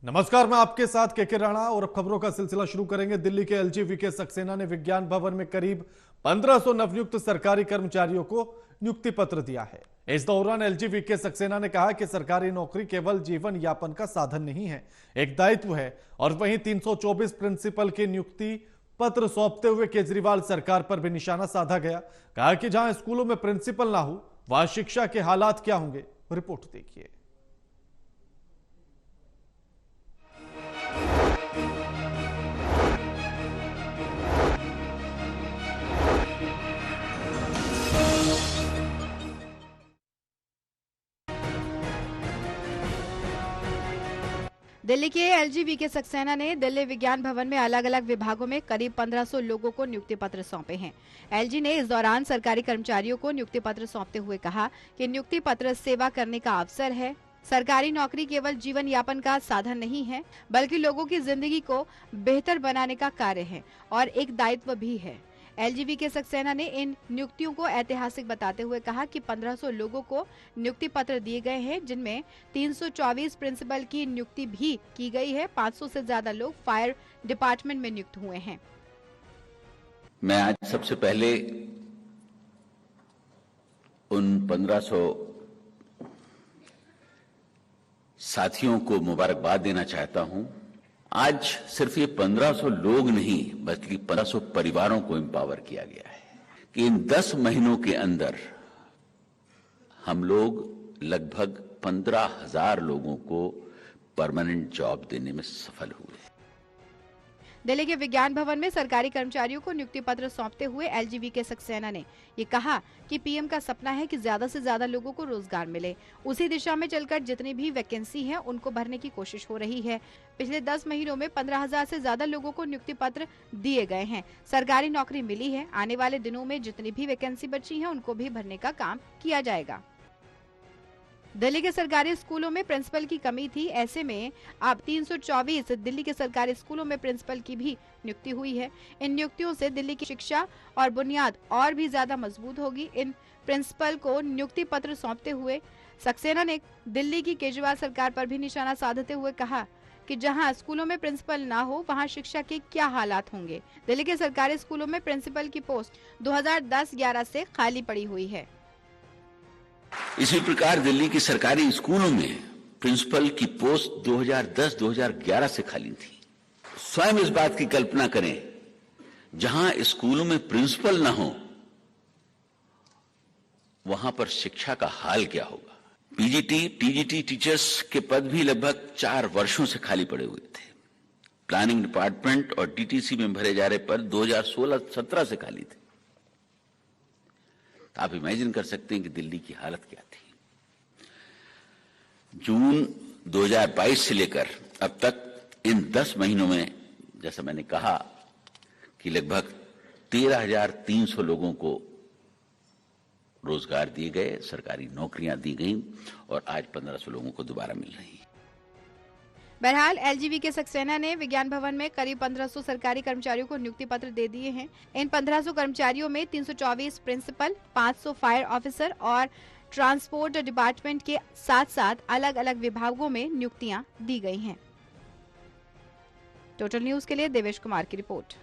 नमस्कार, मैं आपके साथ केके राणा और अब खबरों का सिलसिला शुरू करेंगे। दिल्ली के एलजी वीके सक्सेना ने विज्ञान भवन में करीब 1500 नवनियुक्त सरकारी कर्मचारियों को नियुक्ति पत्र दिया है। इस दौरान एलजी वीके सक्सेना ने कहा कि सरकारी नौकरी केवल जीवन यापन का साधन नहीं है, एक दायित्व है। और वहीं 324 प्रिंसिपल की नियुक्ति पत्र सौंपते हुए केजरीवाल सरकार पर भी निशाना साधा गया। कहा कि जहां स्कूलों में प्रिंसिपल ना हो वहां शिक्षा के हालात क्या होंगे, रिपोर्ट देखिए। दिल्ली के एलजी वीके सक्सेना ने दिल्ली विज्ञान भवन में अलग अलग विभागों में करीब 1500 लोगों को नियुक्ति पत्र सौंपे हैं। एलजी ने इस दौरान सरकारी कर्मचारियों को नियुक्ति पत्र सौंपते हुए कहा कि नियुक्ति पत्र सेवा करने का अवसर है। सरकारी नौकरी केवल जीवन यापन का साधन नहीं है, बल्कि लोगों की जिंदगी को बेहतर बनाने का कार्य है और एक दायित्व भी है। एलजी के सक्सेना ने इन नियुक्तियों को ऐतिहासिक बताते हुए कहा कि 1500 लोगों को नियुक्ति पत्र दिए गए हैं, जिनमें 324 प्रिंसिपल की नियुक्ति भी की गई है। 500 से ज्यादा लोग फायर डिपार्टमेंट में नियुक्त हुए हैं। मैं आज सबसे पहले उन 1500 साथियों को मुबारकबाद देना चाहता हूं। आज सिर्फ ये 1500 लोग नहीं, बल्कि 1500 परिवारों को एम्पावर किया गया है कि इन 10 महीनों के अंदर हम लोग लगभग 15,000 लोगों को परमानेंट जॉब देने में सफल हुए। दिल्ली के विज्ञान भवन में सरकारी कर्मचारियों को नियुक्ति पत्र सौंपते हुए एलजी के सक्सेना ने ये कहा कि पीएम का सपना है कि ज्यादा से ज्यादा लोगों को रोजगार मिले। उसी दिशा में चलकर जितनी भी वैकेंसी है उनको भरने की कोशिश हो रही है। पिछले 10 महीनों में 15,000 से ज्यादा लोगों को नियुक्ति पत्र दिए गए हैं। सरकारी नौकरी मिली है। आने वाले दिनों में जितनी भी वैकेंसी बची है उनको भी भरने का काम किया जाएगा। दिल्ली के सरकारी स्कूलों में प्रिंसिपल की कमी थी, ऐसे में अब 324 दिल्ली के सरकारी स्कूलों में प्रिंसिपल की भी नियुक्ति हुई है। इन नियुक्तियों से दिल्ली की शिक्षा और बुनियाद और भी ज्यादा मजबूत होगी। इन प्रिंसिपल को नियुक्ति पत्र सौंपते हुए सक्सेना ने दिल्ली की केजरीवाल सरकार पर भी निशाना साधते हुए कहा कि जहां स्कूलों में प्रिंसिपल ना हो वहां शिक्षा के क्या हालात होंगे। दिल्ली के सरकारी स्कूलों में प्रिंसिपल की पोस्ट 2010-11 से खाली पड़ी हुई है। इसी प्रकार दिल्ली के सरकारी स्कूलों में प्रिंसिपल की पोस्ट 2010-2011 से खाली थी। स्वयं इस बात की कल्पना करें, जहां स्कूलों में प्रिंसिपल ना हो वहां पर शिक्षा का हाल क्या होगा। पीजीटी, टीजीटी टीचर्स के पद भी लगभग 4 वर्षों से खाली पड़े हुए थे। प्लानिंग डिपार्टमेंट और डीटीसी में भरे जा रहे पद 2016-17 से खाली थे। आप इमेजिन कर सकते हैं कि दिल्ली की हालत क्या थी। जून 2022 से लेकर अब तक इन 10 महीनों में, जैसा मैंने कहा, कि लगभग 13,300 लोगों को रोजगार दिए गए, सरकारी नौकरियां दी गईं और आज 1500 लोगों को दोबारा मिल रही हैं। बहरहाल एलजी के सक्सेना ने विज्ञान भवन में करीब 1500 सरकारी कर्मचारियों को नियुक्ति पत्र दे दिए हैं। इन 1500 कर्मचारियों में 324 प्रिंसिपल, 500 फायर ऑफिसर और ट्रांसपोर्ट डिपार्टमेंट के साथ साथ अलग अलग विभागों में नियुक्तियां दी गई हैं। टोटल न्यूज के लिए देवेश कुमार की रिपोर्ट।